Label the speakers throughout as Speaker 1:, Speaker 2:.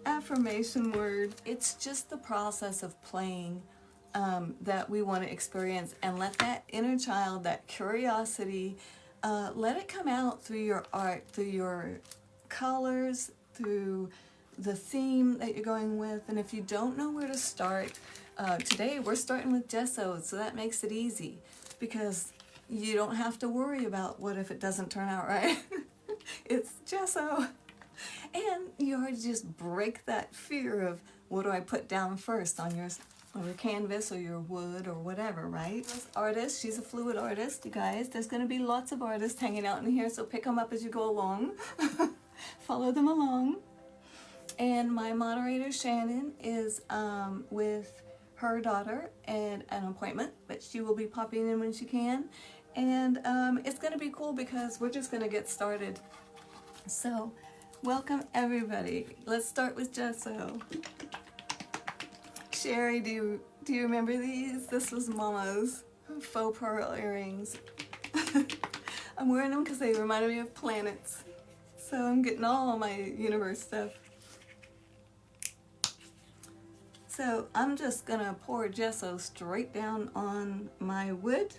Speaker 1: affirmation word. It's just the process of playing that we want to experience, and let that inner child, that curiosity, let it come out through your art, through your colors, through the theme that you're going with. And if you don't know where to start, today we're starting with gesso, so that makes it easy because you don't have to worry about what if it doesn't turn out right. It's gesso. And you already just break that fear of what do I put down first on your canvas or your wood or whatever, right? This artist, she's a fluid artist, you guys. There's going to be lots of artists hanging out in here, so pick them up as you go along. Follow them along. And my moderator, Shannon, is with her daughter at an appointment, but she will be popping in when she can. And it's going to be cool because we're just going to get started. So, welcome everybody. Let's start with gesso. Sherry, do you remember these? This was Mama's faux pearl earrings. I'm wearing them because they reminded me of planets. So I'm getting all my universe stuff. So I'm just gonna pour gesso straight down on my wood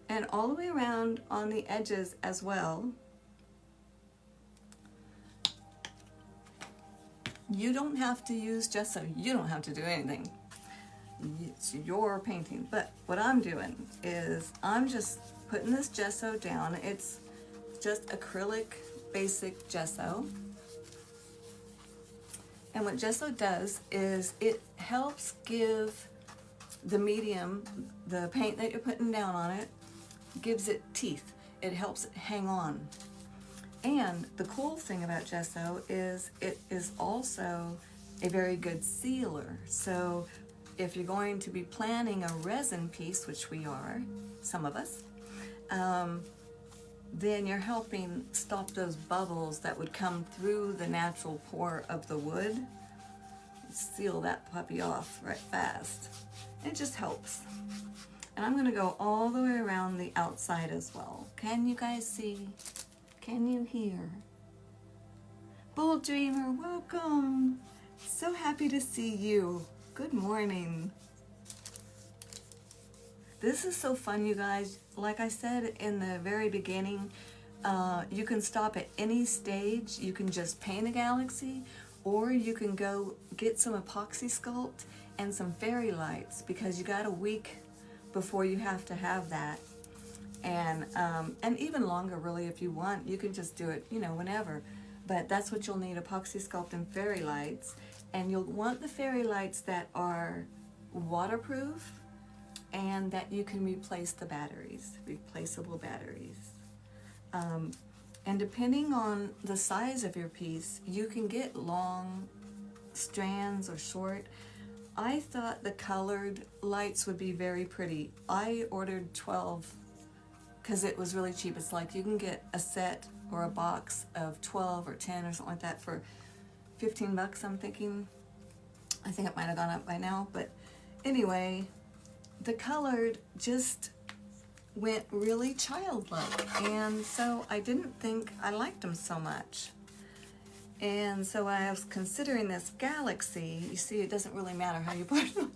Speaker 1: and all the way around on the edges as well. You don't have to use gesso. You don't have to do anything. It's your painting. But what I'm doing is I'm just putting this gesso down. It's just acrylic basic gesso. And what gesso does is it helps give the medium, the paint that you're putting down on it, gives it teeth. It helps it hang on. And the cool thing about gesso is it is also a very good sealer. So if you're going to be planning a resin piece, which we are, some of us, then you're helping stop those bubbles that would come through the natural pore of the wood. Seal that puppy off right fast. It just helps. And I'm going to go all the way around the outside as well. Can you guys see? Can you hear? Bold Dreamer, welcome. So happy to see you. Good morning. This is so fun, you guys. Like I said in the very beginning, you can stop at any stage. You can just paint a galaxy, or you can go get some epoxy sculpt and some fairy lights, because you got a week before you have to have that. And even longer, really, if you want. You can just do it, you know, whenever. But that's what you'll need, epoxy sculpt and fairy lights. And you'll want the fairy lights that are waterproof and that you can replace the batteries, replaceable batteries. And depending on the size of your piece, you can get long strands or short. I thought the colored lights would be very pretty. I ordered 12 because it was really cheap. It's like you can get a set or a box of 12 or 10 or something like that for 15 bucks, I'm thinking. I think it might have gone up by now, but anyway, the colored just went really childlike, and so I didn't think I liked them so much. And so I was considering this galaxy. You see, it doesn't really matter how you put it on.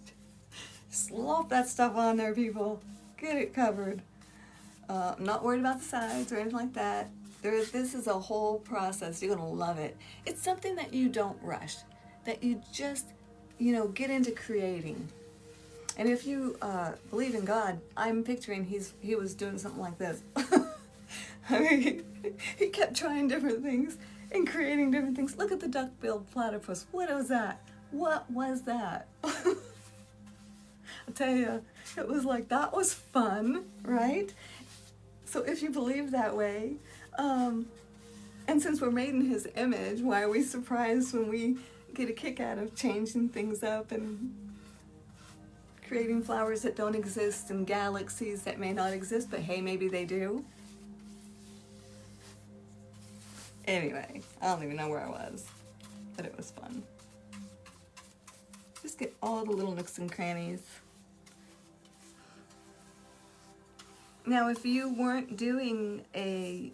Speaker 1: Slop that stuff on there, people. Get it covered. I'm not worried about the sides or anything like that. This is a whole process. You're gonna love it. It's something that you don't rush, that you just, you know, get into creating. And if you believe in God, I'm picturing he was doing something like this. I mean, he kept trying different things and creating different things. Look at the duck-billed platypus. What was that? What was that? I'll tell you, it was like, that was fun, right? So if you believe that way, and since we're made in his image, why are we surprised when we get a kick out of changing things up and creating flowers that don't exist and galaxies that may not exist, but hey, maybe they do? Anyway, I don't even know where I was, but it was fun. Just get all the little nooks and crannies. Now, if you weren't doing a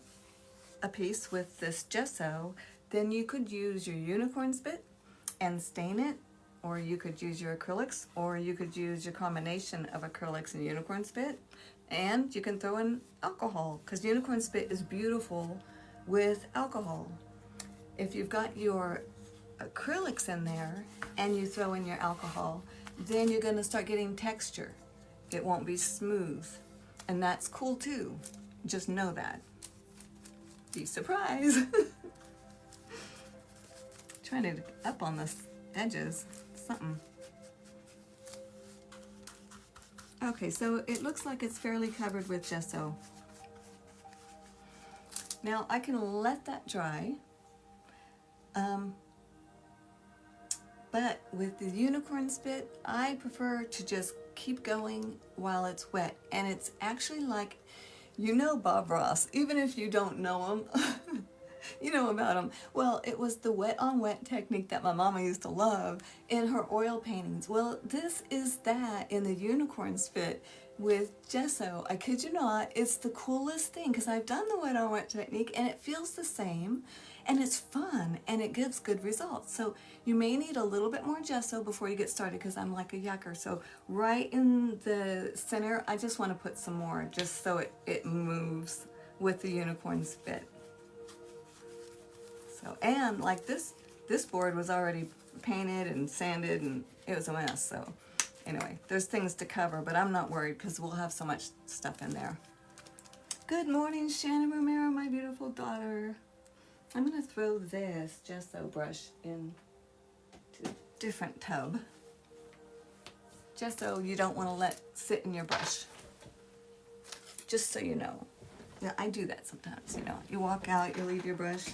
Speaker 1: piece with this gesso, then you could use your unicorn spit and stain it, or you could use your acrylics, or you could use your combination of acrylics and unicorn spit, and you can throw in alcohol, because unicorn spit is beautiful with alcohol. If you've got your acrylics in there and you throw in your alcohol, then you're going to start getting texture. It won't be smooth, and that's cool too. Just know that. Be surprised. Trying to up on the edges, something. Okay, so it looks like it's fairly covered with gesso. Now I can let that dry, but with the unicorn spit, I prefer to just keep going while it's wet. And it's actually like, you know Bob Ross, even if you don't know him, you know about him. Well, it was the wet on wet technique that my mama used to love in her oil paintings. Well, this is that in the unicorn spit with gesso. I kid you not, it's the coolest thing, because I've done the wet on wet technique and it feels the same, and it's fun and it gives good results. So you may need a little bit more gesso before you get started, because I'm like a yucker. So right in the center, I just want to put some more just so it moves with the unicorn spit. So, and like this board was already painted and sanded and it was a mess. So anyway, there's things to cover, but I'm not worried because we'll have so much stuff in there. Good morning, Shannon Romero, my beautiful daughter. I'm going to throw this gesso brush in to a different tub. Gesso you don't want to let sit in your brush. Just so you know. Yeah, I do that sometimes, you know. You walk out, you leave your brush.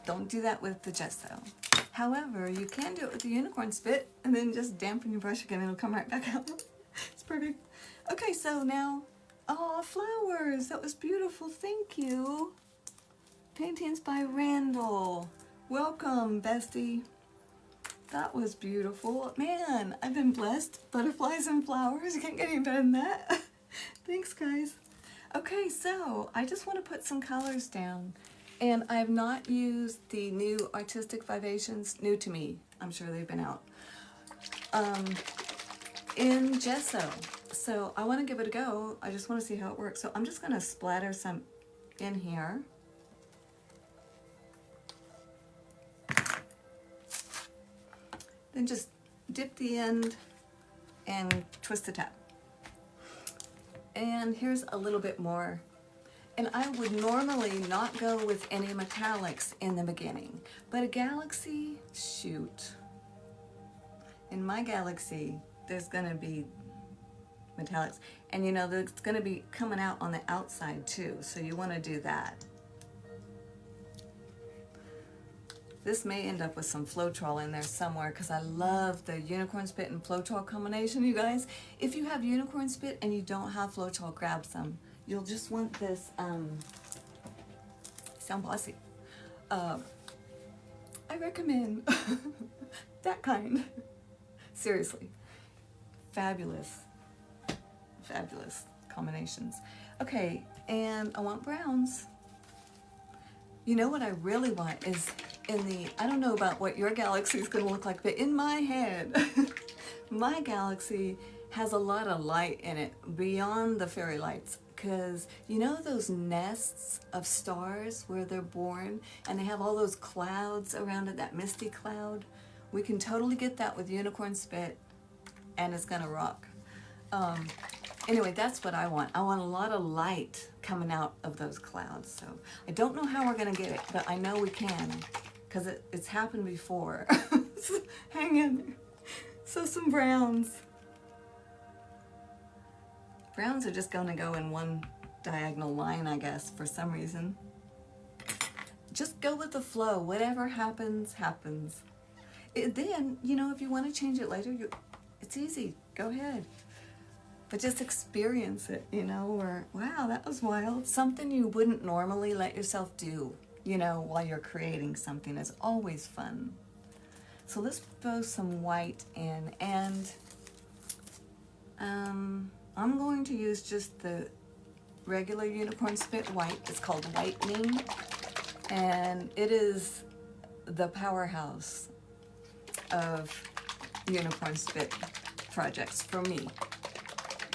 Speaker 1: Don't do that with the gesso. However, you can do it with the unicorn spit and then just dampen your brush again and it'll come right back out. It's perfect. Okay, so now, oh, flowers. That was beautiful. Thank you. Paintings by Randall. Welcome, bestie. That was beautiful. Man, I've been blessed. Butterflies and flowers. You can't get any better than that. Thanks, guys. Okay, so I just want to put some colors down. And I have not used the new Artistic Vivations, new to me. I'm sure they've been out. In gesso. So I want to give it a go. I just want to see how it works. So I'm just going to splatter some in here. Then just dip the end and twist the top. And here's a little bit more. And I would normally not go with any metallics in the beginning, but a galaxy, shoot. In my galaxy, there's gonna be metallics. And you know, it's gonna be coming out on the outside too, so you wanna do that. This may end up with some Floetrol in there somewhere, because I love the unicorn spit and Floetrol combination, you guys. If you have unicorn spit and you don't have Floetrol, grab some. You'll just want this, sound bossy. I recommend that kind. Seriously. Fabulous. Fabulous combinations. Okay, and I want browns. You know what I really want is in the, I don't know about what your galaxy is going to look like, but in my head, my galaxy has a lot of light in it beyond the fairy lights. Because you know those nests of stars where they're born and they have all those clouds around it, that misty cloud? We can totally get that with unicorn spit and it's gonna rock. Anyway, that's what I want. I want a lot of light coming out of those clouds. So I don't know how we're gonna get it, but I know we can because it's happened before. Hang in there. So some browns. Browns are just going to go in one diagonal line, I guess, for some reason. Just go with the flow. Whatever happens, happens. Then, you know, if you want to change it later, it's easy. Go ahead. But just experience it, you know, or, wow, that was wild. Something you wouldn't normally let yourself do, you know, while you're creating something is always fun. So let's throw some white in, and I'm going to use just the regular unicorn spit white. It's called Whitening, and it is the powerhouse. of unicorn spit projects for me.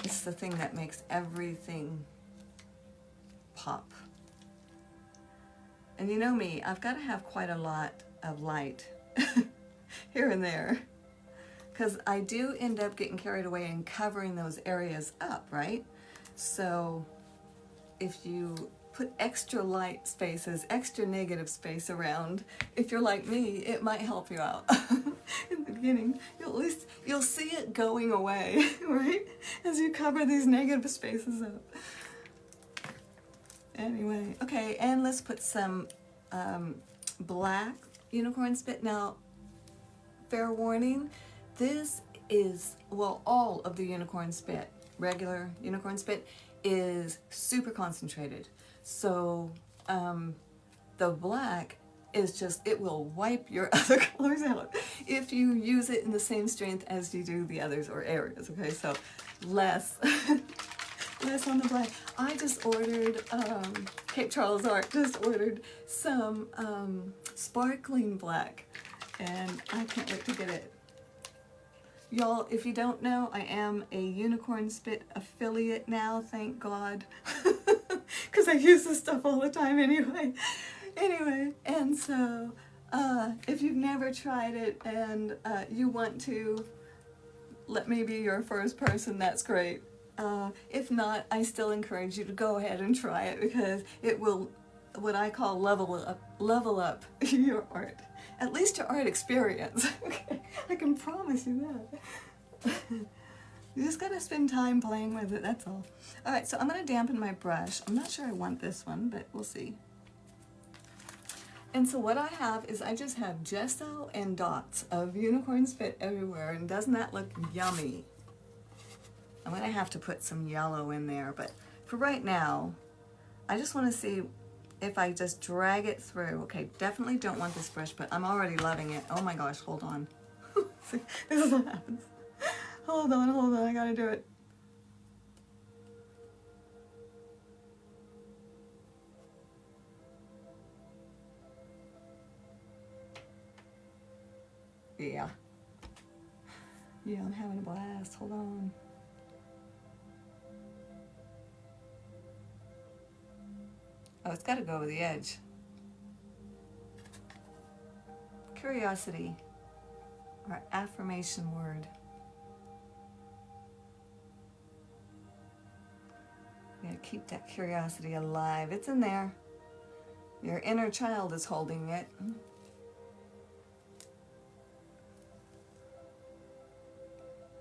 Speaker 1: It's the thing that makes everything pop. And you know me, I've got to have quite a lot of light here and there, because I do end up getting carried away and covering those areas up, right? So if you put extra light spaces, extra negative space around, if you're like me, it might help you out. In the beginning, at least you'll see it going away, right? As you cover these negative spaces up. Anyway, okay, and let's put some black unicorn spit. Now, fair warning, this is, well, all of the unicorn spit, regular unicorn spit, is super concentrated. So the black is just, it will wipe your other colors out if you use it in the same strength as you do the others or areas, okay? So less, less on the black. I just ordered, Cape Charles Art just ordered some sparkling black, and I can't wait to get it. Y'all, if you don't know, I am a Unicorn Spit affiliate now, thank God. Because I use this stuff all the time anyway. Anyway, and so if you've never tried it and you want to, let me be your first person, that's great. If not, I still encourage you to go ahead and try it, because it will, what I call level up your art. At least your art experience. Okay, I can promise you that. You just gotta spend time playing with it, that's all. Alright, so I'm gonna dampen my brush. I'm not sure I want this one, but we'll see. And so what I have is I just have gesso and dots of unicorn spit everywhere, and doesn't that look yummy? I'm gonna have to put some yellow in there, but for right now, I just wanna see if I just drag it through. Okay, definitely don't want this brush, but I'm already loving it. Oh my gosh, hold on. See, this is what happens. Hold on, I gotta do it. Yeah. Yeah, I'm having a blast. Hold on. Oh, it's got to go over the edge. Curiosity, our affirmation word. You gotta keep that curiosity alive. It's in there. Your inner child is holding it.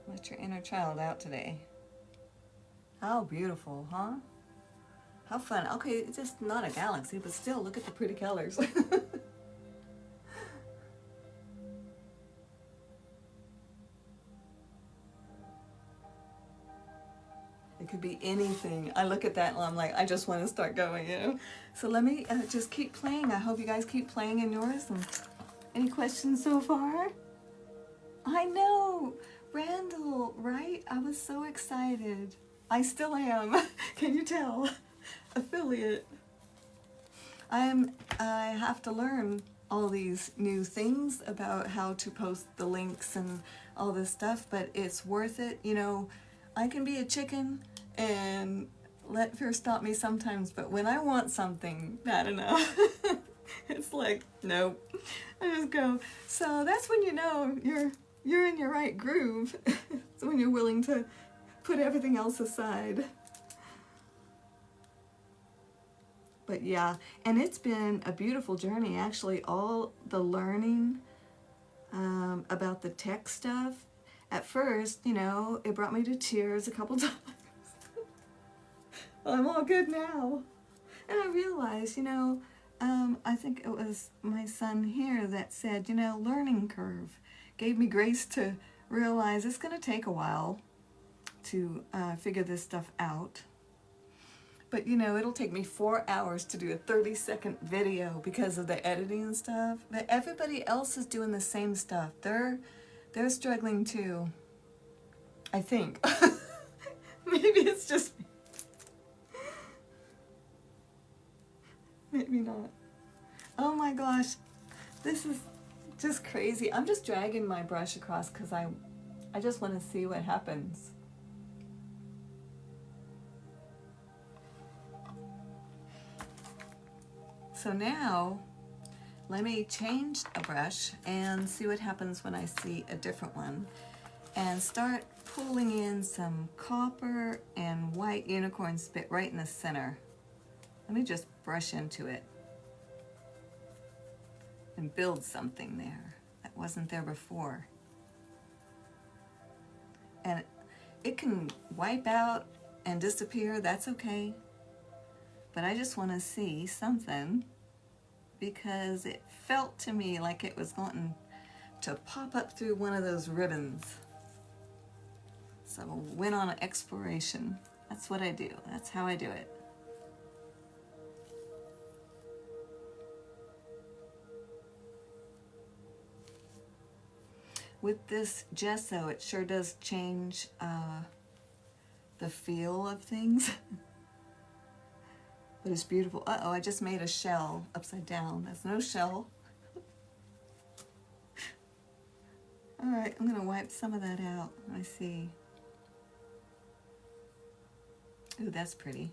Speaker 1: Let your inner child out today. How beautiful, huh? How fun. Okay, it's just not a galaxy, but still, look at the pretty colors. It could be anything. I look at that and I'm like, I just want to start going, you know? So let me just keep playing. I hope you guys keep playing in yours. And any questions so far? I know, Randall, right? I was so excited. I still am. Can you tell? Affiliate. I have to learn all these new things about how to post the links and all this stuff, but it's worth it. You know, I can be a chicken and let fear stop me sometimes, but when I want something bad enough, it's like, nope, I just go. So that's when you know you're in your right groove. It's when you're willing to put everything else aside. But yeah, and it's been a beautiful journey, actually. All the learning about the tech stuff. At first, you know, it brought me to tears a couple times. Well, I'm all good now. And I realized, you know, I think it was my son here that said, you know, learning curve. Gave me grace to realize it's going to take a while to figure this stuff out. But, you know, it'll take me 4 hours to do a 30-second video because of the editing and stuff. But everybody else is doing the same stuff. They're struggling too, I think. Maybe it's just me. Maybe not. Oh my gosh. This is Just crazy. I'm just dragging my brush across because I just want to see what happens. So now, let me change a brush and see what happens when I see a different one. And start pulling in some copper and white unicorn spit right in the center. Let me just brush into it and build something there that wasn't there before. And it can wipe out and disappear, that's okay. But I just want to see something because it felt to me like it was going to pop up through one of those ribbons. So I went on an exploration. That's what I do. That's how I do it. With this gesso, it sure does change the feel of things. But it's beautiful. Uh-oh, I just made a shell upside down. That's no shell. All right, I'm gonna wipe some of that out. Let me see. Ooh, that's pretty.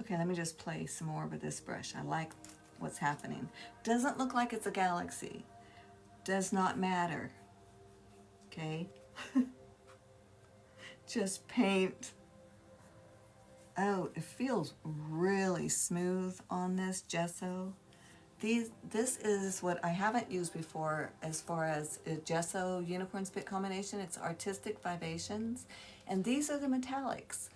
Speaker 1: Okay, let me just play some more with this brush. I like what's happening. Doesn't look like it's a galaxy. Does not matter. Okay? Just paint. Oh, it feels really smooth on this gesso. This is what I haven't used before as far as a gesso unicorn spit combination. It's Artistic Vivations, and these are the metallics,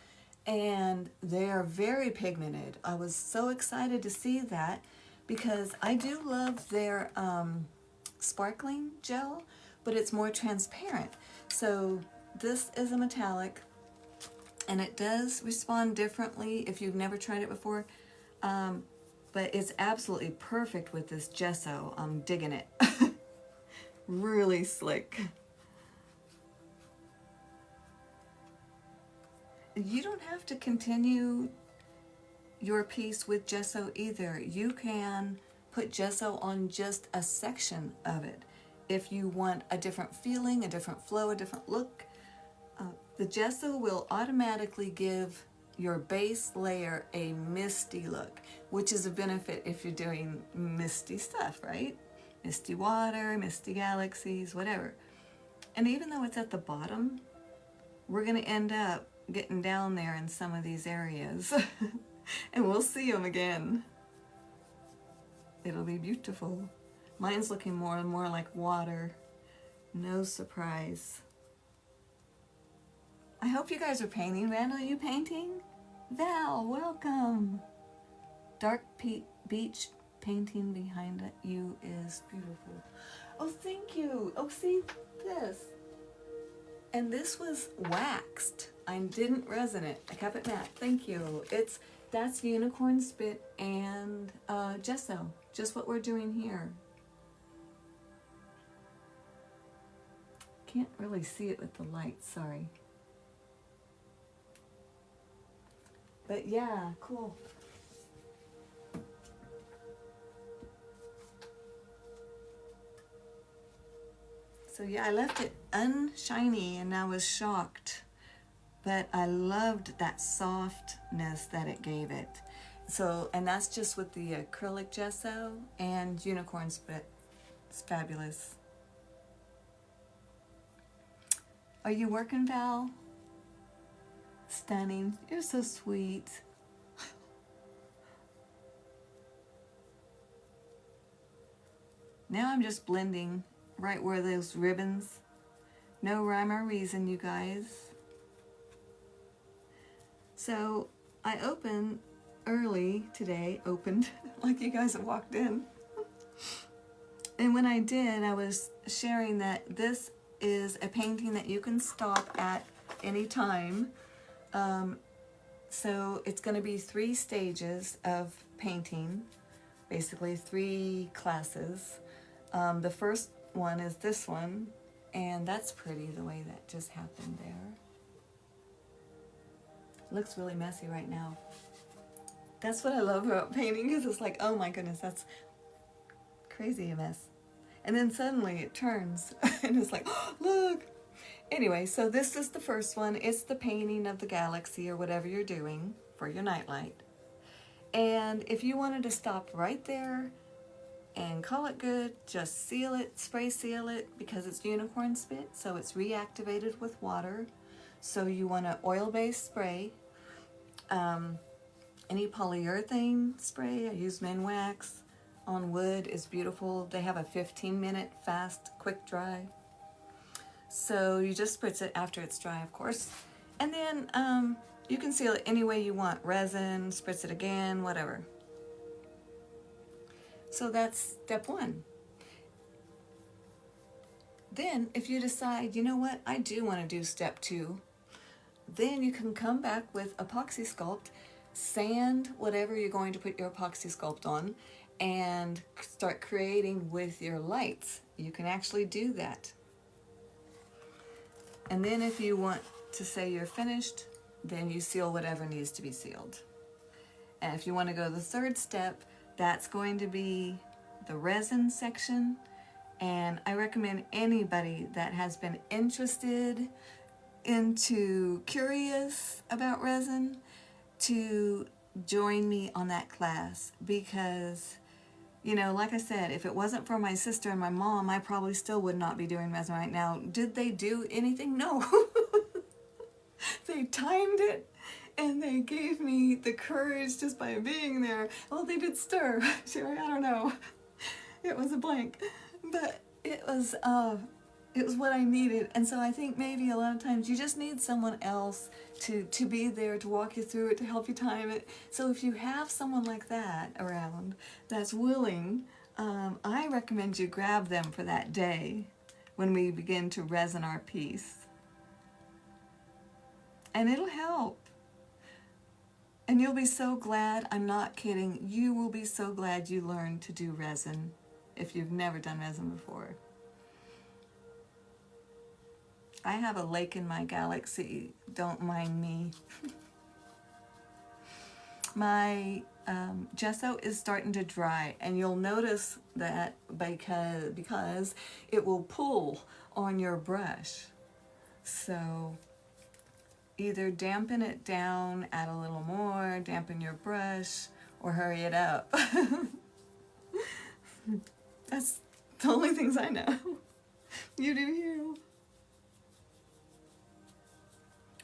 Speaker 1: and they are very pigmented. I was so excited to see that because I do love their sparkling gel, but it's more transparent. So this is a metallic, and it does respond differently if you've never tried it before. But it's absolutely perfect with this gesso. I'm digging it. Really slick. You don't have to continue your piece with gesso either. You can put gesso on just a section of it. If you want a different feeling, a different flow, a different look, the gesso will automatically give your base layer a misty look, which is a benefit if you're doing misty stuff, right? Misty water, misty galaxies, whatever. And even though it's at the bottom, we're going to end up getting down there in some of these areas. And we'll see them again. It'll be beautiful. Mine's looking more and more like water. No surprise. I hope you guys are painting. Randall, are you painting? Val, welcome. Dark beach painting behind you is beautiful. Oh, thank you. Oh, see this. And this was waxed. I didn't resin it. I kept it matte. Thank you. That's unicorn spit and gesso. Just what we're doing here. Can't really see it with the light. Sorry. But yeah, cool. So yeah, I left it unshiny and I was shocked. But I loved that softness that it gave it. So, and that's just with the acrylic gesso and unicorn spit. It's fabulous. Are you working, Val? Stunning. You're so sweet. Now I'm just blending right where those ribbons. No rhyme or reason, you guys. So I opened early today, like you guys have walked in. And when I did, I was sharing that this is a painting that you can stop at any time. So it's going to be 3 stages of painting, basically 3 classes. The first one is this one, and that's pretty the way that just happened there. Looks really messy right now. That's what I love about painting, because it's like, oh my goodness, that's crazy a mess. And then suddenly it turns and it's like, oh, look. Anyway, so this is the first one. It's the painting of the galaxy or whatever you're doing for your nightlight. And if you wanted to stop right there and call it good, just seal it, spray seal it, because it's unicorn spit, so it's reactivated with water. So you want an oil-based spray. Any polyurethane spray, I use Minwax on wood, is beautiful. They have a 15-minute fast, quick dry. So you just spritz it after it's dry, of course. And then you can seal it any way you want. Resin, spritz it again, whatever. So that's step one. Then if you decide, you know what, I do want to do step two, then you can come back with epoxy sculpt, sand whatever you're going to put your epoxy sculpt on, and start creating with your lights. You can actually do that. And then if you want to say you're finished, then you seal whatever needs to be sealed. And if you want to go the third step, that's going to be the resin section. And I recommend anybody that has been interested curious about resin to join me on that class, because, you know, like I said, if it wasn't for my sister and my mom, I probably still would not be doing resin right now. Did they do anything? No. They timed it and they gave me the courage just by being there. Well, they did stir. Sure, I don't know. It was a blank, but it was what I needed. And so I think maybe a lot of times you just need someone else to be there to walk you through it, to help you time it. So if you have someone like that around that's willing, I recommend you grab them for that day when we begin to resin our piece. And it'll help. And you'll be so glad, I'm not kidding, you will be so glad you learned to do resin if you've never done resin before. I have a lake in my galaxy, don't mind me. My gesso is starting to dry, and you'll notice that because it will pull on your brush. So either dampen it down, add a little more, dampen your brush, or hurry it up. That's the only things I know. You do you.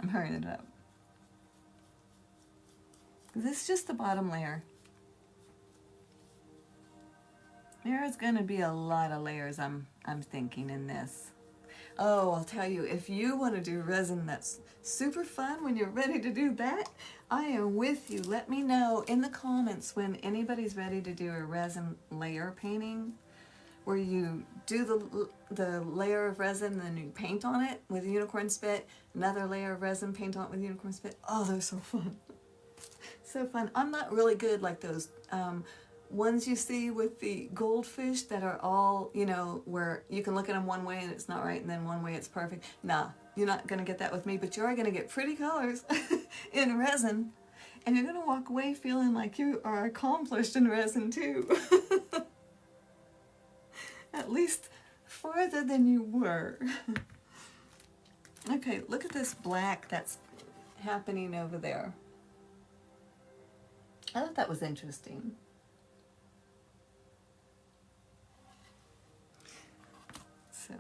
Speaker 1: I'm hurrying it up. This is just the bottom layer. There's gonna be a lot of layers I'm thinking in this. Oh, I'll tell you, if you want to do resin that's super fun when you're ready to do that, I am with you. Let me know in the comments when anybody's ready to do a resin layer painting, where you do the layer of resin and then you paint on it with unicorn spit, another layer of resin, paint on it with unicorn spit. Oh, they're so fun. So fun. I'm not really good like those ones you see with the goldfish that are all, you know, where you can look at them one way and it's not right, and then one way it's perfect. Nah, you're not going to get that with me, but you are going to get pretty colors in resin, and you're going to walk away feeling like you are accomplished in resin too. At least farther than you were. Okay, look at this black that's happening over there. I thought that was interesting. So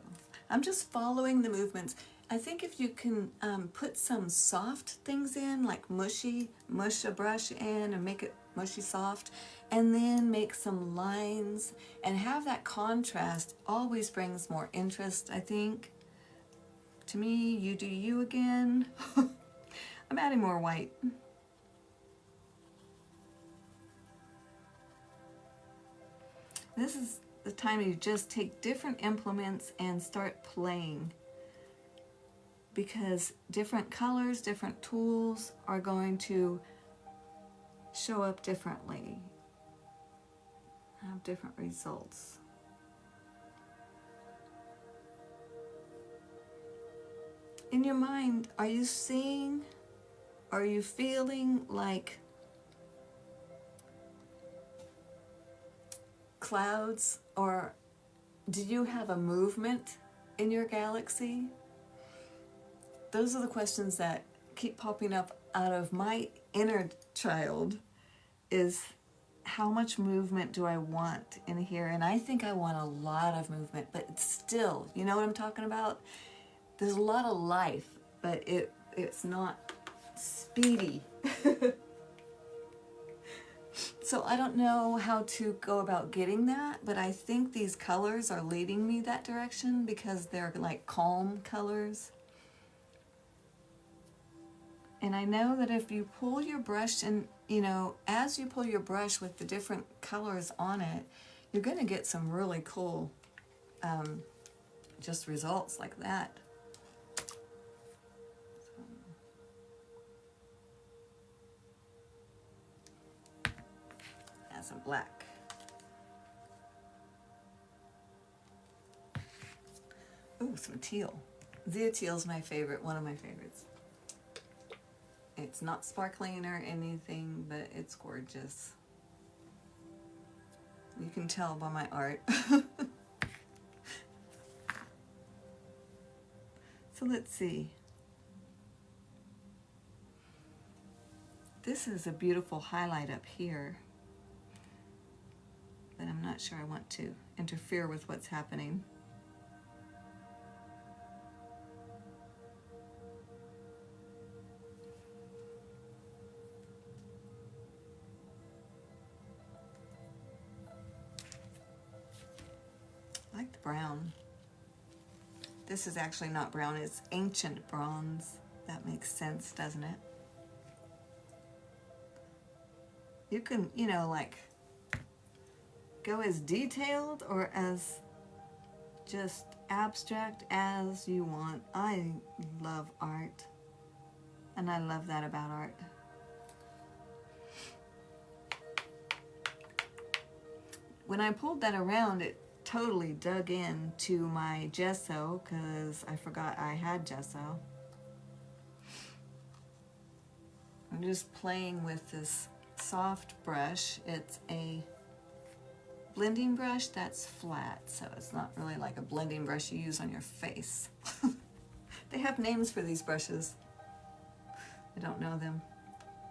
Speaker 1: I'm just following the movements. I think if you can put some soft things in, like mush a brush in and make it mushy soft, and then make some lines and have that contrast, always brings more interest, I think. To me, you do you again. I'm adding more white. This is the time you just take different implements and start playing, because different colors, different tools are going to show up differently, have different results. In your mind, are you seeing, are you feeling like clouds, or Do you have a movement in your galaxy? Those are the questions that keep popping up out of my inner child, is how much movement do I want in here? And I think I want a lot of movement, but it's still, you know what I'm talking about? There's a lot of life, but it's not speedy. So I don't know how to go about getting that, but I think these colors are leading me that direction because they're like calm colors. And I know that if you pull your brush and, you know, as you pull your brush with the different colors on it, you're going to get some really cool just results like that. Add some black. Ooh, some teal. Zia teal's my favorite, one of my favorites. It's not sparkling or anything, but it's gorgeous. You can tell by my art. So let's see. This is a beautiful highlight up here, but I'm not sure I want to interfere with what's happening. I like the brown. This is actually not brown, it's ancient bronze. That makes sense, doesn't it? You can, you know, like go as detailed or as just abstract as you want. I love art, and I love that about art. When I pulled that around, it totally dug into my gesso because I forgot I had gesso. I'm just playing with this soft brush. It's a blending brush that's flat, so it's not really like a blending brush you use on your face. They have names for these brushes. I don't know them.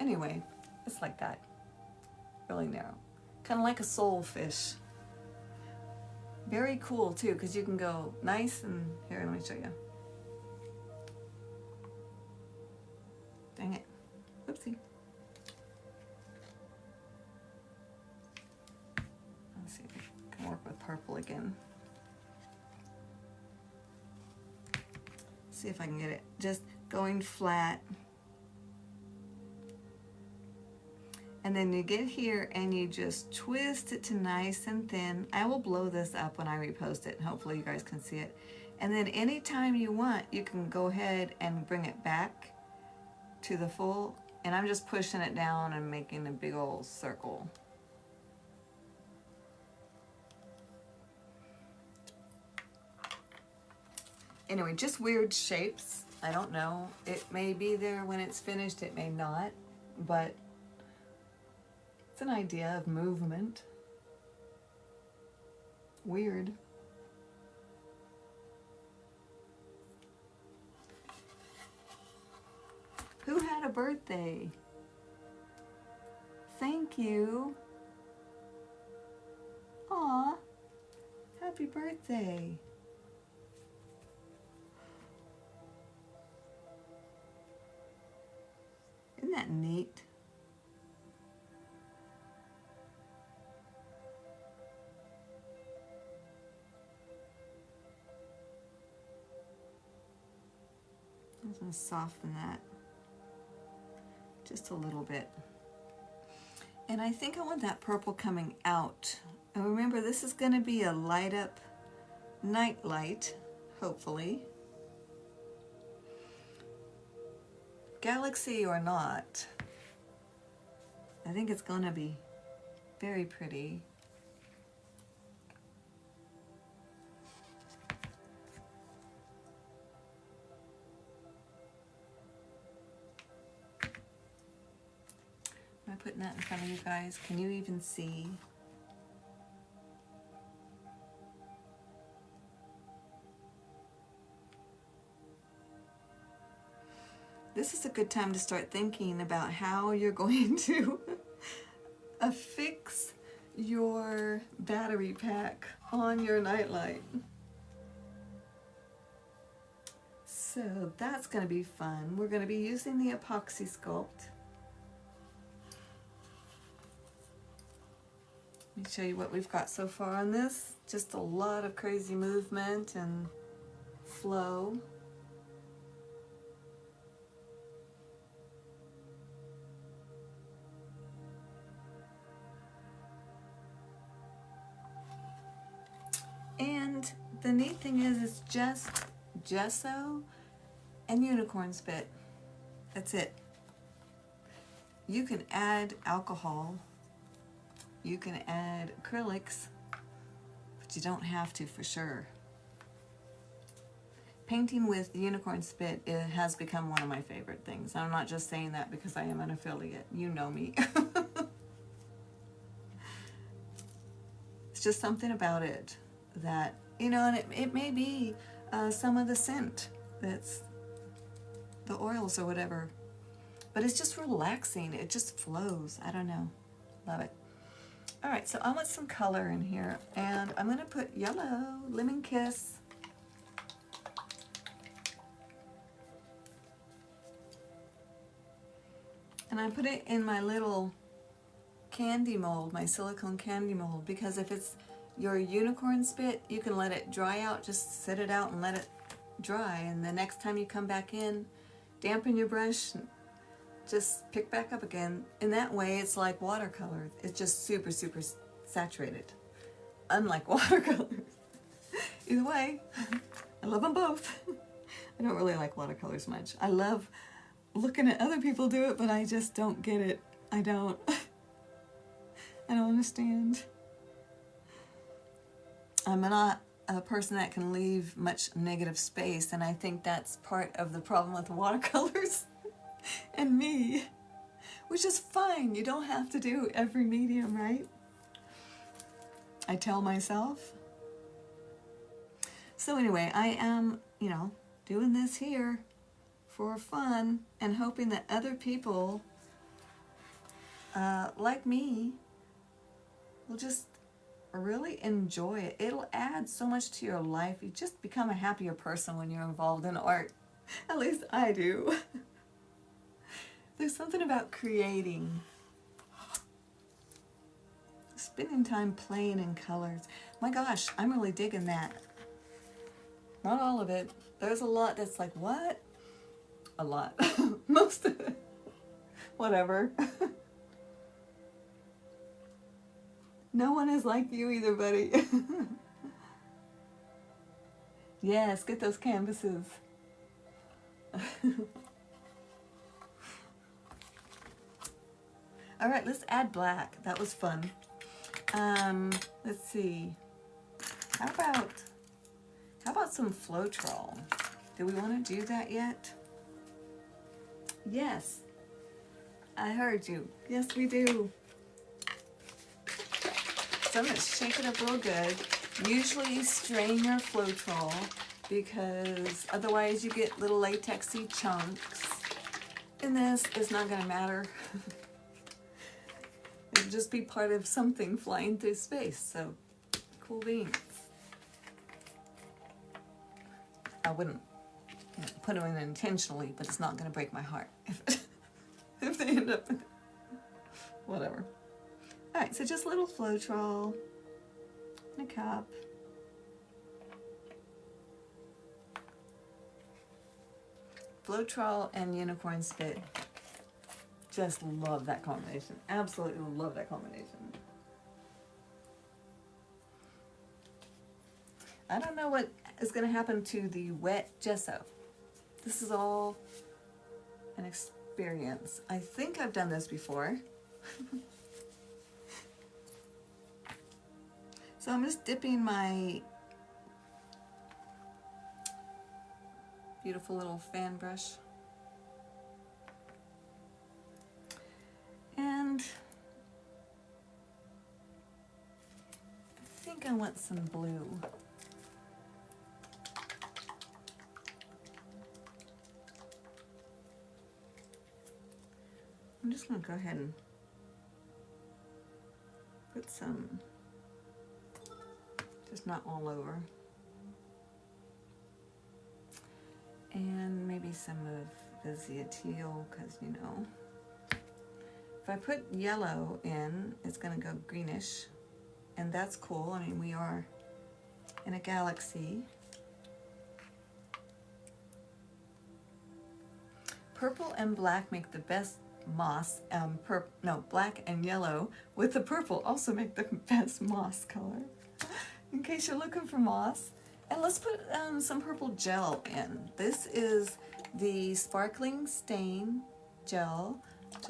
Speaker 1: Anyway, it's like that. Really narrow. Kind of like a soulfish. Very cool too, because you can go nice and here, let me show you. Dang it. Oopsie. Let's see if I can work with purple again. See if I can get it just going flat. And then you get here and you just twist it to nice and thin. I will blow this up when I repost it, and hopefully you guys can see it. And then anytime you want, you can go ahead and bring it back to the full. And I'm just pushing it down and making a big old circle. Anyway, just weird shapes. I don't know. It may be there when it's finished, it may not, but it's an idea of movement. Weird. Who had a birthday? Thank you. Aw, happy birthday. Isn't that neat? I'm going to soften that just a little bit. And I think I want that purple coming out. And remember, this is going to be a light up Nightlight, hopefully. Galaxy or not, I think it's going to be very pretty. Am I putting that in front of you guys? Can you even see? this is a good time to start thinking about how you're going to affix your battery pack on your Nightlight. So that's going to be fun. We're going to be using the epoxy sculpt. Let me show you what we've got so far on this. Just a lot of crazy movement and flow. And the neat thing is it's just gesso and unicorn spit. That's it. You can add alcohol, you can add acrylics, but you don't have to for sure. Painting with unicorn spit, it has become one of my favorite things. I'm not just saying that because I am an affiliate. You know me. It's just something about it that, you know, and it may be some of the scent that's the oils or whatever, but it's just relaxing. It just flows. I don't know. Love it. All right, so I want some color in here, and I'm going to put yellow, Lemon Kiss. And I put it in my little candy mold, my silicone candy mold, because if it's your unicorn spit, you can let it dry out, just sit it out and let it dry, and the next time you come back in, dampen your brush, just pick back up again. In that way, it's like watercolor. It's just super, super saturated, unlike watercolors. Either way, I love them both. I don't really like watercolors much. I love looking at other people do it, but I just don't get it. I don't understand. I'm not a person that can leave much negative space, and I think that's part of the problem with watercolors and me, which is fine. You don't have to do every medium, right? I tell myself. So anyway, I am, you know, doing this here for fun and hoping that other people like me will just really enjoy it. It'll add so much to your life. You just become a happier person when you're involved in art. At least I do. There's something about creating. Spending time playing in colors. My gosh, I'm really digging that. Not all of it. There's a lot that's like, what? A lot. Most of it. Whatever. No one is like you either, buddy. Yes, get those canvases. All right, let's add black. That was fun. Let's see. How about some Floetrol? Do we want to do that yet? Yes. I heard you. Yes, we do. So I'm going to shake it up real good. Usually strain your Floetrol because otherwise you get little latexy chunks. And this is not going to matter. It'll just be part of something flying through space. So, cool beans. I wouldn't put them in intentionally, but it's not going to break my heart if they end up in it. Whatever. Alright, so just a little Floetrol in a cup. Floetrol and unicorn spit. Just love that combination. Absolutely love that combination. I don't know what is going to happen to the wet gesso. This is all an experience. I think I've done this before. So I'm just dipping my beautiful little fan brush. And I think I want some blue. I'm just going to go ahead and put some, just not all over. And maybe some of the Zia teal, because you know, if I put yellow in, it's going to go greenish, and that's cool. I mean, we are in a galaxy. Purple and black make the best moss. Black and yellow with the purple also make the best moss color. In case you're looking for moss. And let's put some purple gel in. This is the Sparkling Stain gel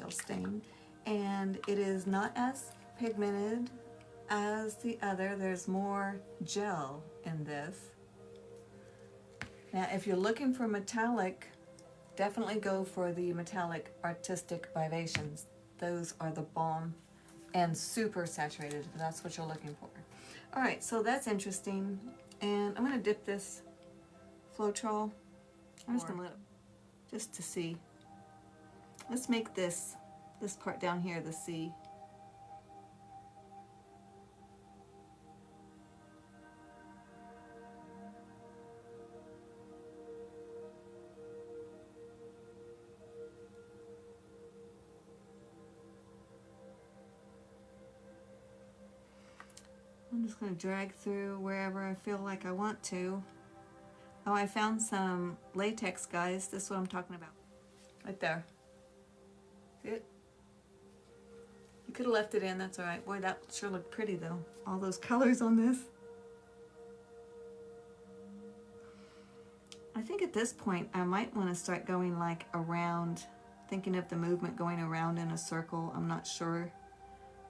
Speaker 1: stain, and it is not as pigmented as the other. There's more gel in this. Now, if you're looking for metallic, definitely go for the metallic Artistic Vivations. Those are the bomb and super saturated if that's what you're looking for. All right, so that's interesting. And I'm going to dip this Floetrol. I'm just going to let it, just to see. Let's make this part down here the C. I'm just going to drag through wherever I feel like I want to. Oh, I found some latex, guys. This is what I'm talking about. Right there. See it? You could have left it in, that's alright. Boy, that sure looked pretty though. All those colors on this. I think at this point I might want to start going like around, thinking of the movement going around in a circle. I'm not sure.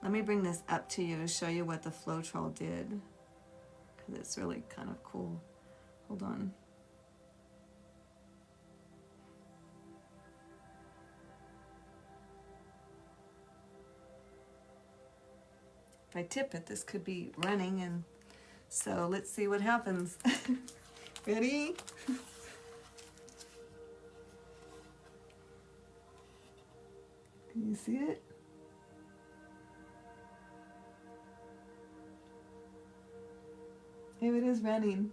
Speaker 1: Let me bring this up to you to show you what the Floetrol did, because it's really kind of cool. Hold on. If I tip it, this could be running, and so let's see what happens. Ready? Can you see it? Here it is running.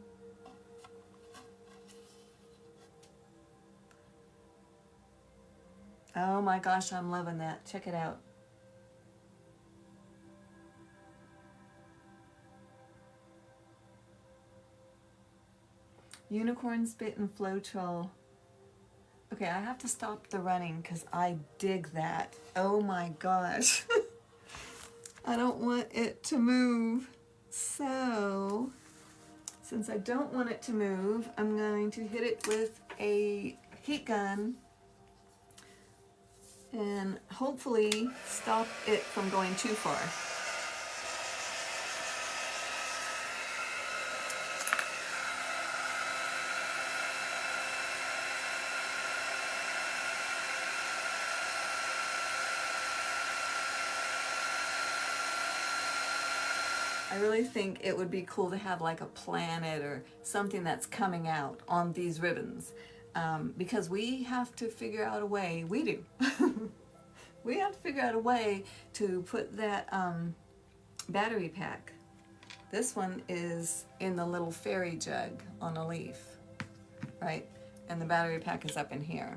Speaker 1: Oh my gosh, I'm loving that. Check it out. Unicorn Spit and Floetrol. Okay, I have to stop the running because I dig that. Oh my gosh. I don't want it to move. So, since I don't want it to move, I'm going to hit it with a heat gun and hopefully stop it from going too far. I really think it would be cool to have like a planet or something that's coming out on these ribbons, because we have to figure out a way, we do, we have to figure out a way to put that battery pack. This one is in the little fairy jug on a leaf, right? And the battery pack is up in here.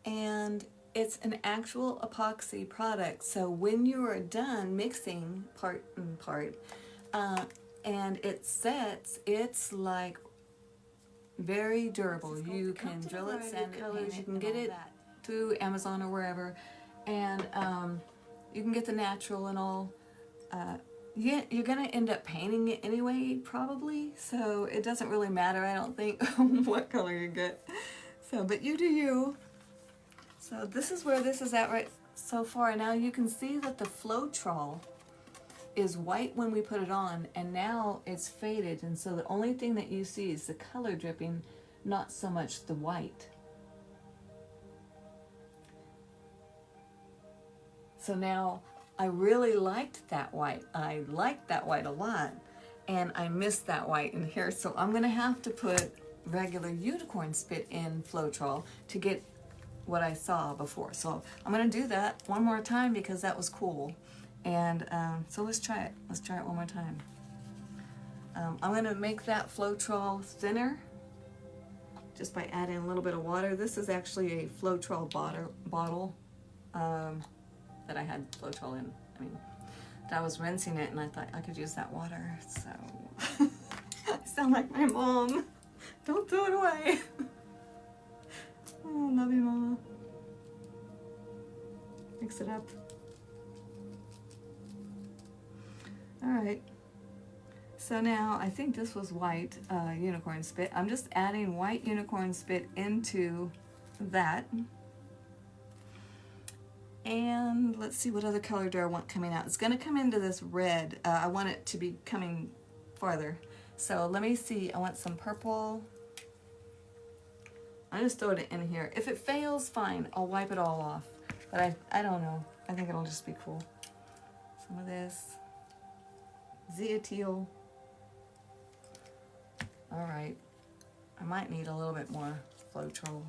Speaker 1: And it's an actual epoxy product, so when you are done mixing part and part, and it sets, it's like very durable. You can drill it, sand it, colors. You can get it through Amazon or wherever, and you can get the natural and all. Yeah, you're gonna end up painting it anyway, probably. So it doesn't really matter, I don't think, what color you get. So, but you do you. So this is where this is at right so far. Now you can see that the Floetrol is white when we put it on, and now it's faded, and so the only thing that you see is the color dripping, not so much the white. So now I really liked that white. I liked that white a lot, and I missed that white in here, so I'm gonna have to put regular unicorn spit in Floetrol to get what I saw before. So I'm gonna do that one more time because that was cool. And so let's try it. Let's try it one more time. I'm gonna make that Floetrol thinner just by adding a little bit of water. This is actually a Floetrol bottle that I had Floetrol in. I mean, I was rinsing it and I thought I could use that water. So I sound like my mom. Don't throw it away. Oh, love you, Mama. Mix it up. All right. So now I think this was white unicorn spit. I'm just adding white unicorn spit into that. And let's see, what other color do I want coming out? It's going to come into this red. I want it to be coming farther. So let me see. I want some purple. I just throw it in here. If it fails, fine. I'll wipe it all off. But I don't know. I think it'll just be cool. Some of this. Zeateal. All right. I might need a little bit more Floetrol.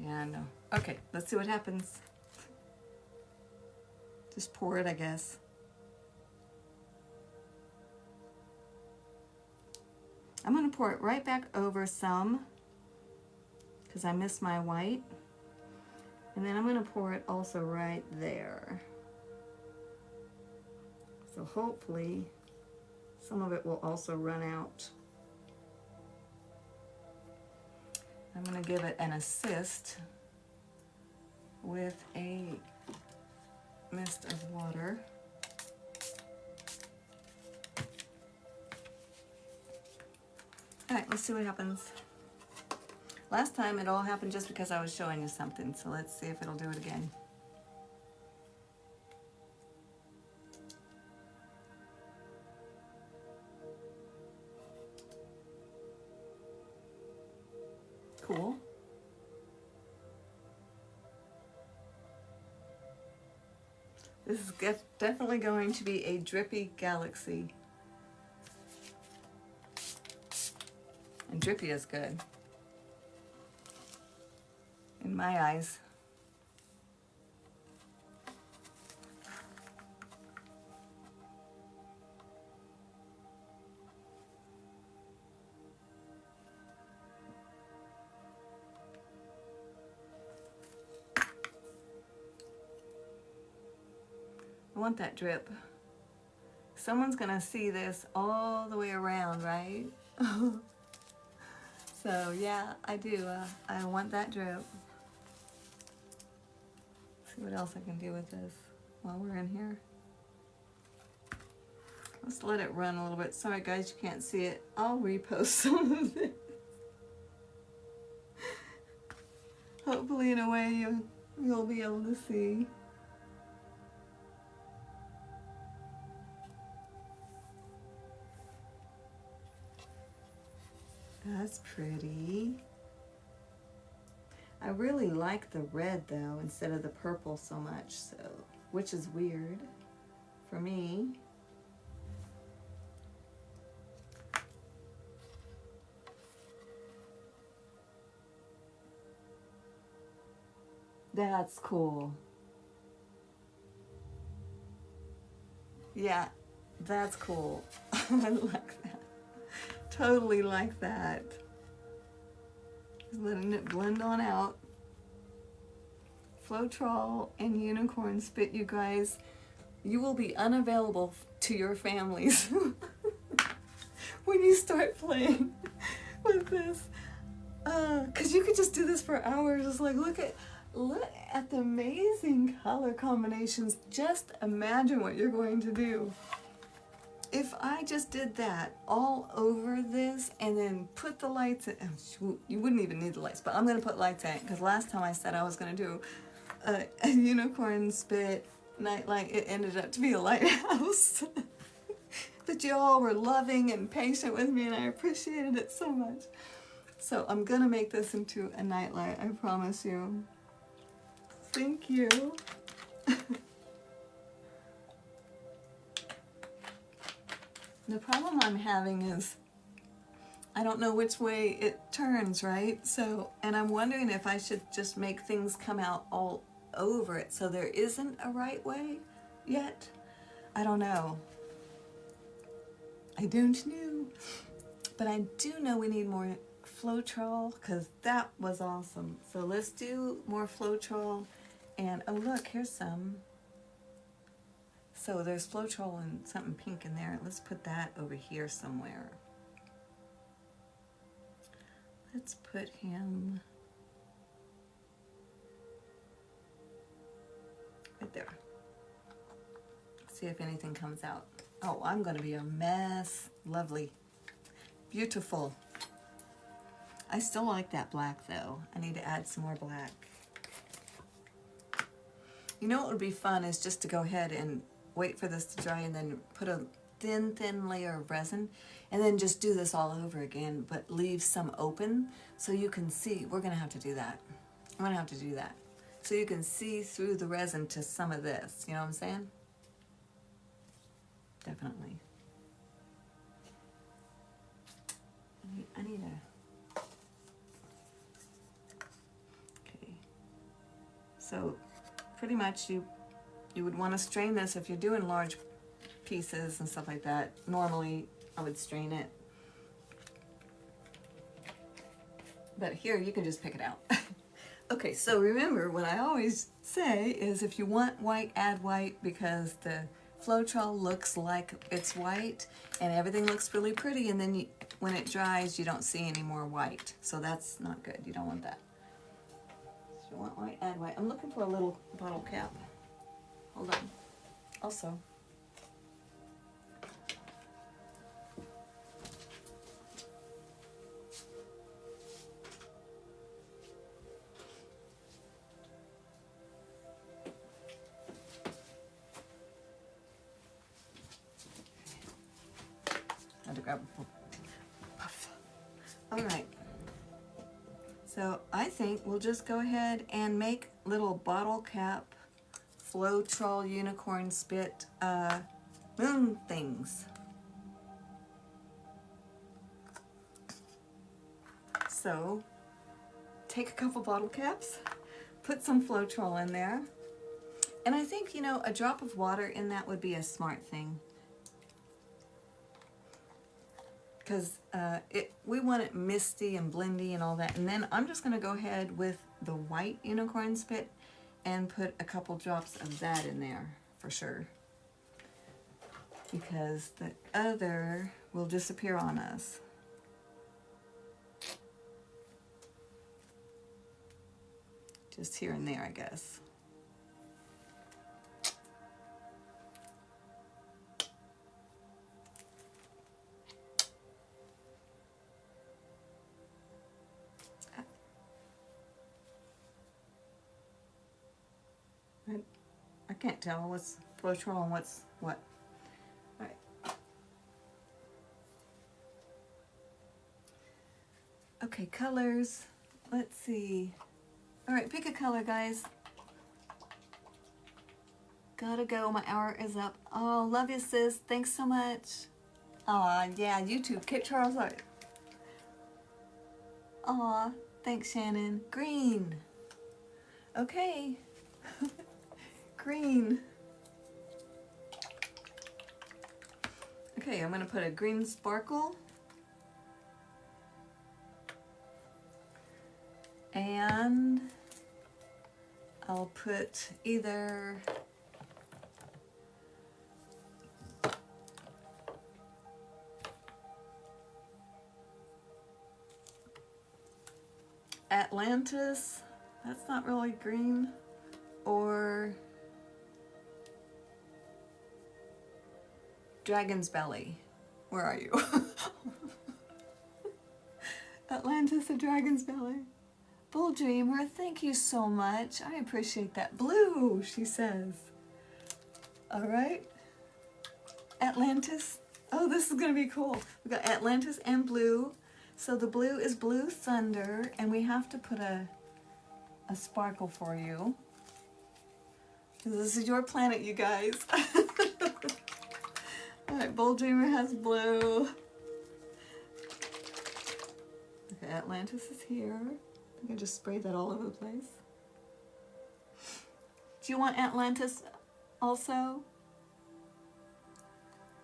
Speaker 1: Yeah, I know. Okay, let's see what happens. Just pour it, I guess. I'm going to pour it right back over some because I missed my white. And then I'm going to pour it also right there. So hopefully some of it will also run out. I'm going to give it an assist with a mist of water. All right, let's see what happens. Last time it all happened just because I was showing you something, so let's see if it'll do it again. Cool. This is definitely going to be a drippy galaxy. And drippy is good. In my eyes. I want that drip. Someone's gonna see this all the way around, right? So yeah, I do. I want that drip. See what else I can do with this while we're in here. Let's let it run a little bit. Sorry guys, you can't see it. I'll repost some of it. Hopefully in a way you'll be able to see. That's pretty. I really like the red though instead of the purple so much, so which is weird for me. That's cool. Yeah, that's cool. I like that. Totally like that. Just letting it blend on out. Floetrol and unicorn spit, you guys. You will be unavailable to your families when you start playing with this. Cause you could just do this for hours. Just like look at the amazing color combinations. Just imagine what you're going to do. If I just did that all over this and then put the lights in, you wouldn't even need the lights, but I'm going to put lights in it because last time I said I was going to do a unicorn spit nightlight, it ended up to be a lighthouse. But you all were loving and patient with me and I appreciated it so much. So I'm going to make this into a nightlight, I promise you. Thank you. The problem I'm having is I don't know which way it turns, right? So, and I'm wondering if I should just make things come out all over it so there isn't a right way yet. I don't know. I don't know. But I do know we need more Floetrol because that was awesome. So let's do more Floetrol. And oh look, here's some. So there's Floetrol and something pink in there. Let's put that over here somewhere. Let's put him right there. See if anything comes out. Oh, I'm going to be a mess. Lovely. Beautiful. I still like that black though. I need to add some more black. You know what would be fun is just to go ahead and wait for this to dry and then put a thin layer of resin and then just do this all over again, but leave some open so you can see. We're going to have to do that. I'm going to have to do that. So you can see through the resin to some of this. You know what I'm saying? Definitely. I need a... Okay. So pretty much you would want to strain this if you're doing large pieces and stuff like that. Normally I would strain it. But here you can just pick it out. Okay, so remember what I always say is if you want white, add white because the Floetrol looks like it's white and everything looks really pretty, and then when it dries you don't see any more white. So that's not good. You don't want that. So you want white, add white. I'm looking for a little bottle cap. Hold on. Also, I had to grab a puff. All right. So I think we'll just go ahead and make little bottle cap Floetrol unicorn spit moon things. So take a couple bottle caps, put some Floetrol in there, and I think, you know, a drop of water in that would be a smart thing. Because we want it misty and blendy and all that. And then I'm just going to go ahead with the white unicorn spit and put a couple drops of that in there for sure. Because the other will disappear on us. Just here and there, I guess. I can't tell what's Floetrol and what's what. All right. Okay, colors. Let's see. All right, pick a color, guys. Gotta go. My hour is up. Oh, love you, sis. Thanks so much. Aw, yeah, you too. Kate Charles Art. Aw, thanks, Shannon. Green. Okay. Green. Okay, I'm going to put a green sparkle. And I'll put either Atlantis, that's not really green, or Dragon's Belly. Where are you? Atlantis or Dragon's Belly? Bull Dreamer, thank you so much. I appreciate that. Blue, she says. All right. Atlantis. Oh, this is going to be cool. We've got Atlantis and blue. So the blue is Blue Thunder, and we have to put a sparkle for you. This is your planet, you guys. All right, right, Bold Dreamer has blue. Okay, Atlantis is here. I think I just sprayed that all over the place. Do you want Atlantis also?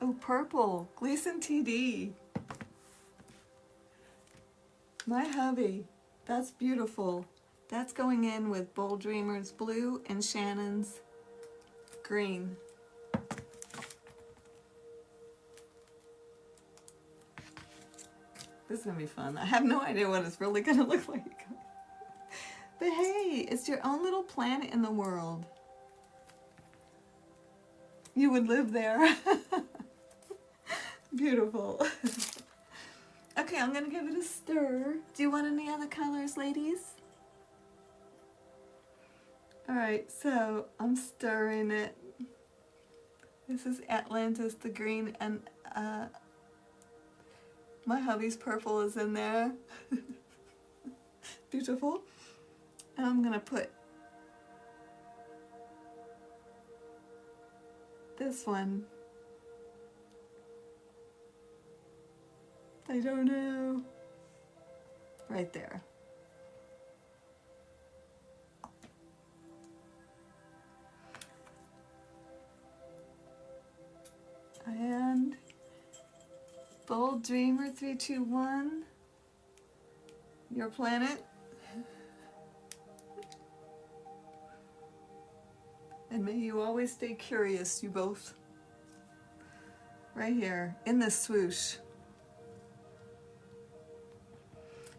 Speaker 1: Oh, purple. Gleason TD. My hubby. That's beautiful. That's going in with Bold Dreamer's blue and Shannon's green. This is going to be fun. I have no idea what it's really going to look like. But hey, it's your own little planet in the world. You would live there. Beautiful. Okay, I'm going to give it a stir. Do you want any other colors, ladies? Alright, so I'm stirring it. This is Atlantis, the green, and my hubby's purple is in there. Beautiful. And I'm going to put this one. I don't know. Right there. And Bold Dreamer 321, your planet. And may you always stay curious, you both. Right here, in this swoosh.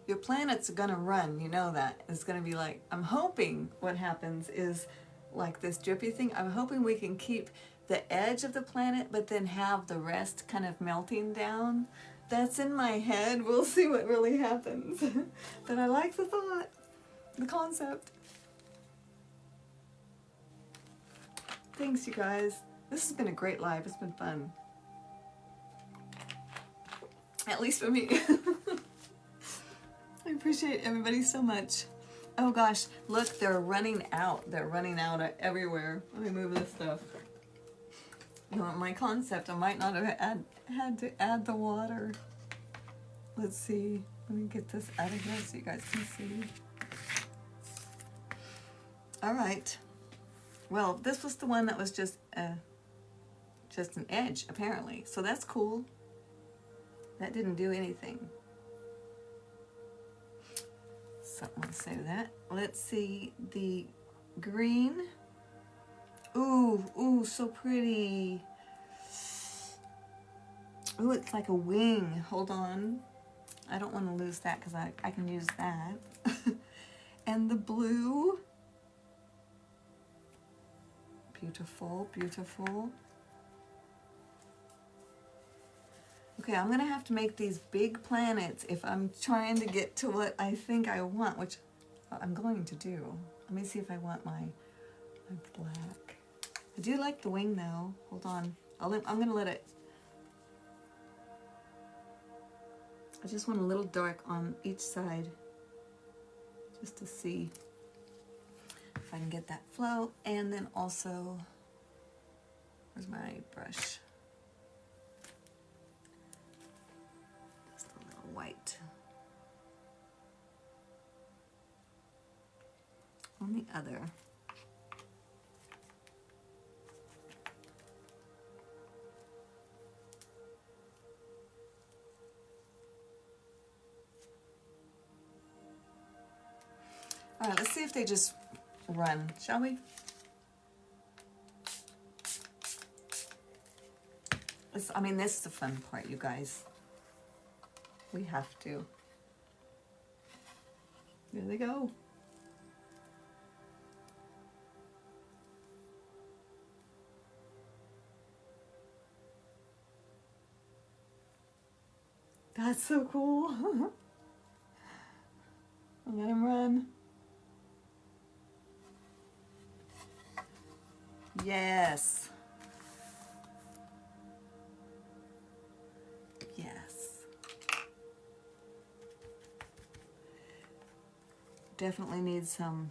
Speaker 1: Your planets are gonna run, you know that. It's gonna be like, I'm hoping what happens is like this drippy thing. I'm hoping we can keep the edge of the planet, but then have the rest kind of melting down. That's in my head. We'll see what really happens. But I like the thought, the concept. Thanks, you guys. This has been a great live. It's been fun. At least for me. I appreciate everybody so much. Oh gosh, look, they're running out. They're running out everywhere. Let me move this stuff. You know, my concept, I might not have had to add the water. Let's see. Let me get this out of here so you guys can see. All right. Well, this was the one that was just an edge, apparently. So that's cool. That didn't do anything. So I'm going to save that. Let's see the green. Ooh, ooh, so pretty. Ooh, it's like a wing. Hold on. I don't want to lose that because I can use that. And the blue. Beautiful, beautiful. Okay, I'm going to have to make these big planets if I'm trying to get to what I think I want, which I'm going to do. Let me see if I want my black. I do like the wing though. Hold on. I'm going to let it... I just want a little dark on each side just to see if I can get that flow. And then also, where's my brush? Just a little white on the other. All right, let's see if they just run, shall we? I mean, this is the fun part, you guys. We have to. There they go. That's so cool. Let him run. Yes. Yes. Definitely need some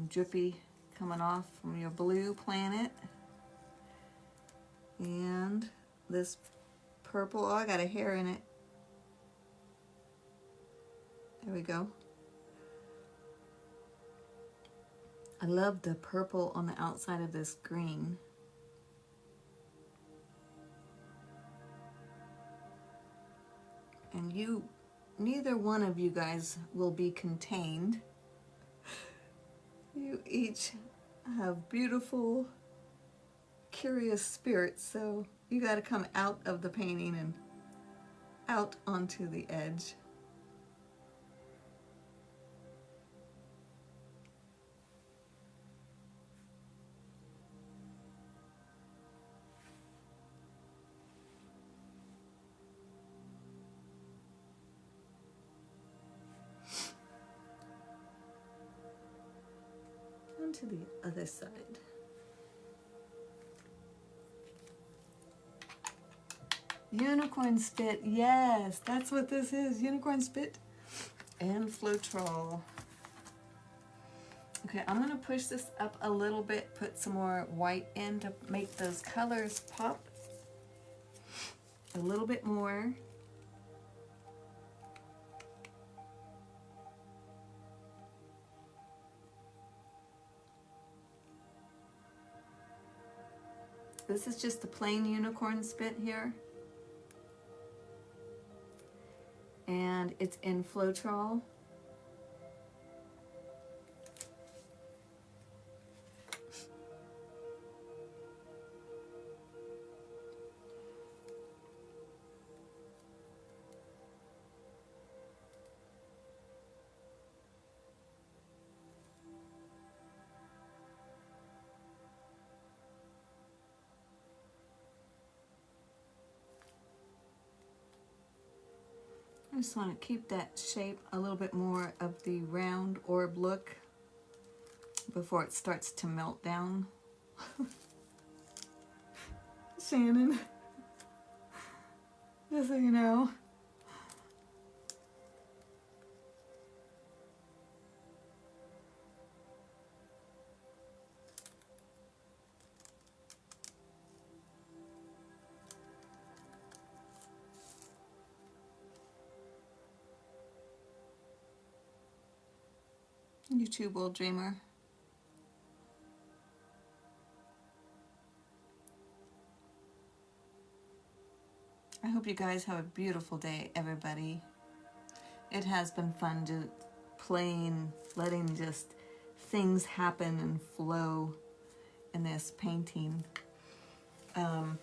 Speaker 1: drippy coming off from your blue planet. And this purple, oh, I got a hair in it. There we go. I love the purple on the outside of this green. And neither one of you guys will be contained. You each have beautiful, curious spirits, so you got to come out of the painting and out onto the edge. To the other side. Unicorn spit, yes, that's what this is, unicorn spit and Floetrol. Okay, I'm gonna push this up a little bit, put some more white in to make those colors pop a little bit more. This is just a plain unicorn spit here. And it's in Floetrol. I just want to keep that shape a little bit more of the round orb look before it starts to melt down. Shannon, just so you know. You too, Bold Dreamer. I hope you guys have a beautiful day, everybody. It has been fun to playing, letting just things happen and flow in this painting. I'm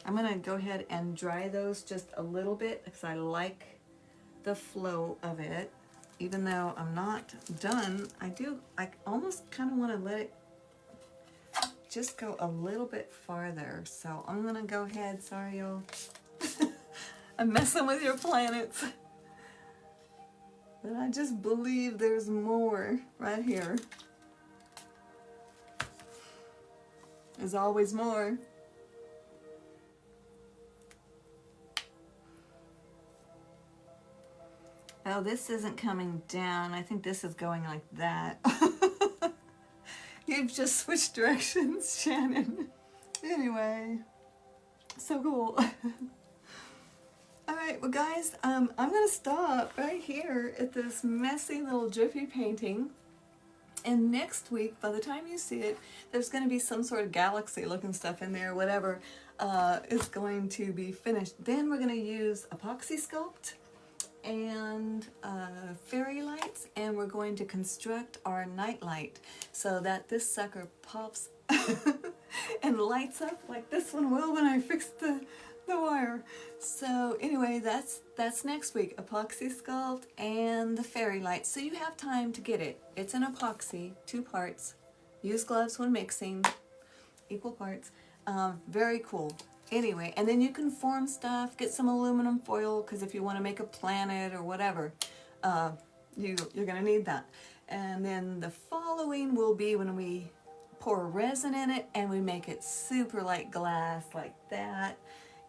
Speaker 1: gonna go ahead and dry those just a little bit because I like the flow of it. Even though I'm not done, I almost kind of want to let it just go a little bit farther. So I'm gonna go ahead, sorry y'all. I'm messing with your planets. But I just believe there's more right here. There's always more. Oh, this isn't coming down. I think this is going like that. You've just switched directions, Shannon. Anyway, so cool. All right, well guys, I'm gonna stop right here at this messy little jiffy painting. And next week, by the time you see it, there's gonna be some sort of galaxy looking stuff in there, whatever is going to be finished. Then we're gonna use epoxy sculpt and fairy lights, and we're going to construct our nightlight so that this sucker pops and lights up like this one will when I fix the wire. So anyway, that's next week, epoxy sculpt and the fairy light. So you have time to get it. It's an epoxy, 2 parts. Use gloves when mixing, equal parts. Very cool. Anyway, and then you can form stuff, get some aluminum foil, because if you want to make a planet or whatever, you're going to need that. And then the following will be when we pour resin in it and we make it super like glass, like that.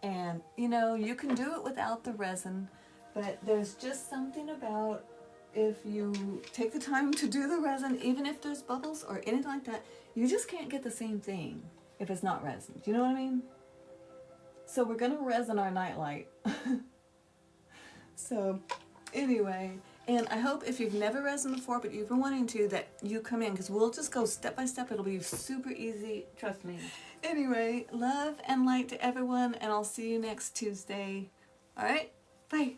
Speaker 1: And, you know, you can do it without the resin, but there's just something about if you take the time to do the resin, even if there's bubbles or anything like that, you just can't get the same thing. if it's not resin. Do you know what I mean? So we're gonna resin our nightlight. So anyway, and I hope if you've never resin before but you've been wanting to, that you come in, because we'll just go step by step. It'll be super easy, trust me. Anyway, love and light to everyone, and I'll see you next Tuesday. All right, bye.